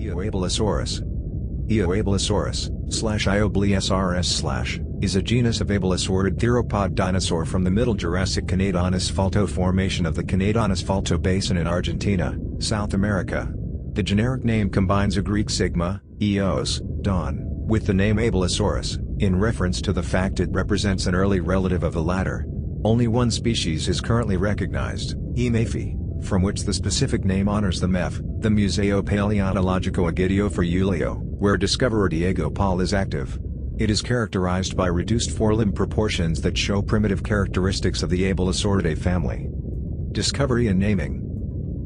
Eoabelisaurus. Eoabelisaurus/Ioabelisaurus/ is a genus of abelisaurid theropod dinosaur from the Middle Jurassic Cañadón Asfalto Formation of the Cañadón Asfalto Basin in Argentina, South America. The generic name combines a Greek sigma, eos, don, with the name Abelisaurus, in reference to the fact it represents an early relative of the latter. Only one species is currently recognized, E. mefi, from which the specific name honors the MEF, the Museo Paleontológico Egidio Feruglio, where discoverer Diego Pol is active. It is characterized by reduced forelimb proportions that show primitive characteristics of the Abelisauridae family. Discovery and naming.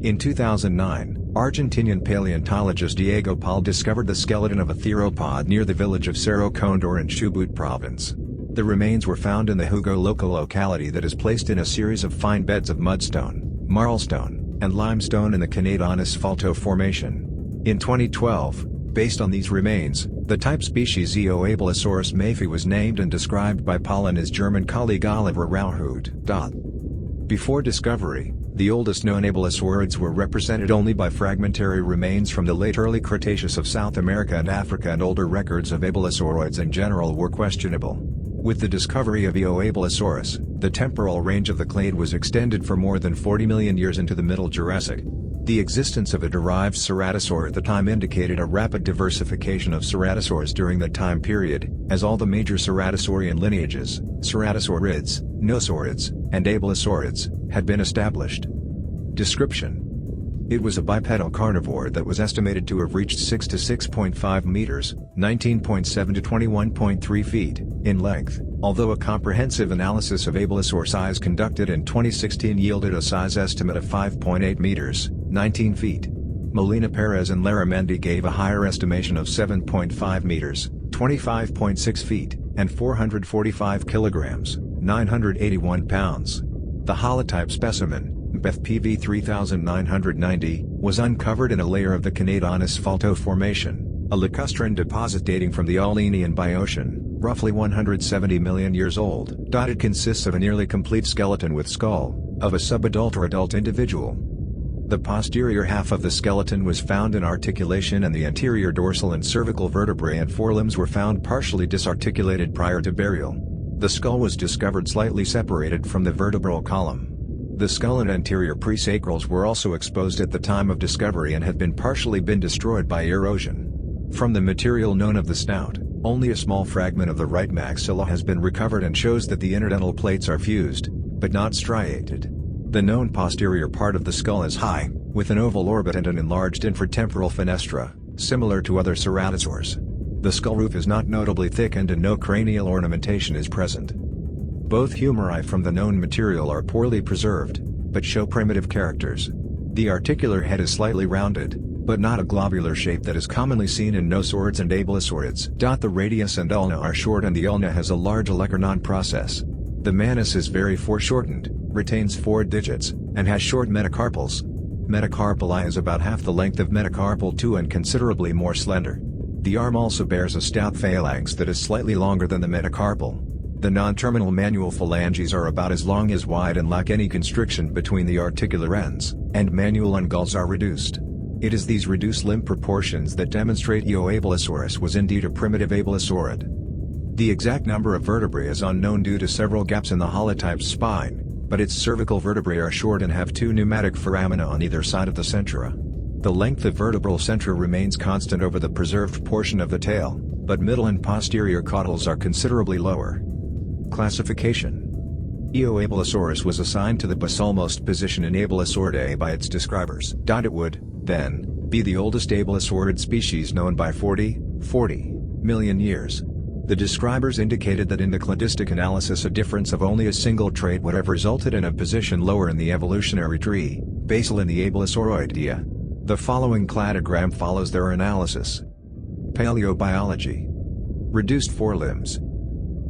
In 2009, Argentinian paleontologist Diego Pol discovered the skeleton of a theropod near the village of Cerro Condor in Chubut province. The remains were found in the Hugo local locality that is placed in a series of fine beds of mudstone, marlstone, and limestone in the Cañadón Asfalto Formation. In 2012, based on these remains, the type species Eoabelisaurus mefi was named and described by Pol and his German colleague Oliver Rauhut. Before discovery, the oldest known abelisaurids were represented only by fragmentary remains from the late early Cretaceous of South America and Africa, and older records of abelisauroids in general were questionable. With the discovery of Eoabelisaurus, the temporal range of the clade was extended for more than 40 million years into the Middle Jurassic. The existence of a derived ceratosaur at the time indicated a rapid diversification of ceratosaurs during that time period, as all the major ceratosaurian lineages, ceratosaurids, nosaurids, and abelisaurids, had been established. Description: it was a bipedal carnivore that was estimated to have reached 6 to 6.5 meters, 19.7 to 21.3 feet, in length, although a comprehensive analysis of abelisaur size conducted in 2016 yielded a size estimate of 5.8 meters, 19 feet. Molina Perez and Larramendi gave a higher estimation of 7.5 meters, 25.6 feet, and 445 kilograms, 981 pounds. The holotype specimen, PV 3990, was uncovered in a layer of the Cañadón Asfalto Formation, a lacustrine deposit dating from the Alenian Biocean, roughly 170 million years old. It consists of a nearly complete skeleton with skull, of a subadult or adult individual. The posterior half of the skeleton was found in articulation, and the anterior dorsal and cervical vertebrae and forelimbs were found partially disarticulated prior to burial. The skull was discovered slightly separated from the vertebral column. The skull and anterior presacrals were also exposed at the time of discovery and have partially been destroyed by erosion. From the material known of the snout, only a small fragment of the right maxilla has been recovered and shows that the interdental plates are fused, but not striated. The known posterior part of the skull is high, with an oval orbit and an enlarged infratemporal fenestra, similar to other ceratosaurs. The skull roof is not notably thickened and no cranial ornamentation is present. Both humeri from the known material are poorly preserved, but show primitive characters. The articular head is slightly rounded, but not a globular shape that is commonly seen in nosaurids and abelisaurids. The radius and ulna are short, and the ulna has a large olecranon process. The manus is very foreshortened, retains 4 digits, and has short metacarpals. Metacarpal is about half the length of metacarpal 2 and considerably more slender. The arm also bears a stout phalanx that is slightly longer than the metacarpal. The non-terminal manual phalanges are about as long as wide and lack any constriction between the articular ends, and manual ungulls are reduced. It is these reduced limb proportions that demonstrate Eoabelisaurus was indeed a primitive abelisaurid. The exact number of vertebrae is unknown due to several gaps in the holotype's spine, but its cervical vertebrae are short and have 2 pneumatic foramina on either side of the centra. The length of vertebral centra remains constant over the preserved portion of the tail, but middle and posterior caudals are considerably lower. Classification: Eoabelisaurus was assigned to the basalmost position in Abelisauridae by its describers. It would, then, be the oldest abelisaurid species known by 40 million years. The describers indicated that in the cladistic analysis a difference of only a single trait would have resulted in a position lower in the evolutionary tree, basal in the Abelisauridae. The following cladogram follows their analysis. Paleobiology. Reduced forelimbs.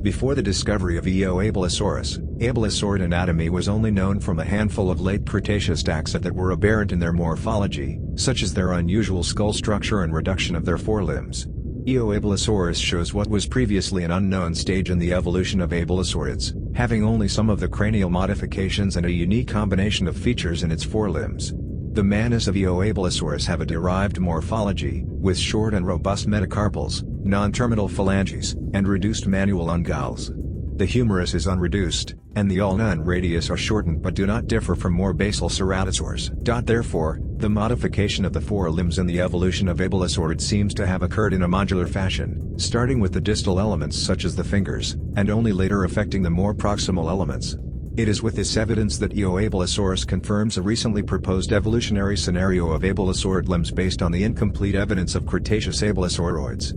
Before the discovery of Eoabelisaurus, abelisaurid anatomy was only known from a handful of late Cretaceous taxa that were aberrant in their morphology, such as their unusual skull structure and reduction of their forelimbs. Eoabelisaurus shows what was previously an unknown stage in the evolution of abelisaurids, having only some of the cranial modifications and a unique combination of features in its forelimbs. The manus of Eoabelisaurus have a derived morphology, with short and robust metacarpals, non-terminal phalanges, and reduced manual ungulls. The humerus is unreduced, and the ulna and radius are shortened but do not differ from more basal ceratosaurs. Therefore, the modification of the forelimbs in the evolution of Abelisaurids seems to have occurred in a modular fashion, starting with the distal elements such as the fingers, and only later affecting the more proximal elements. It is with this evidence that Eoabelisaurus confirms a recently proposed evolutionary scenario of abelisaurid limbs based on the incomplete evidence of Cretaceous abelisauroids.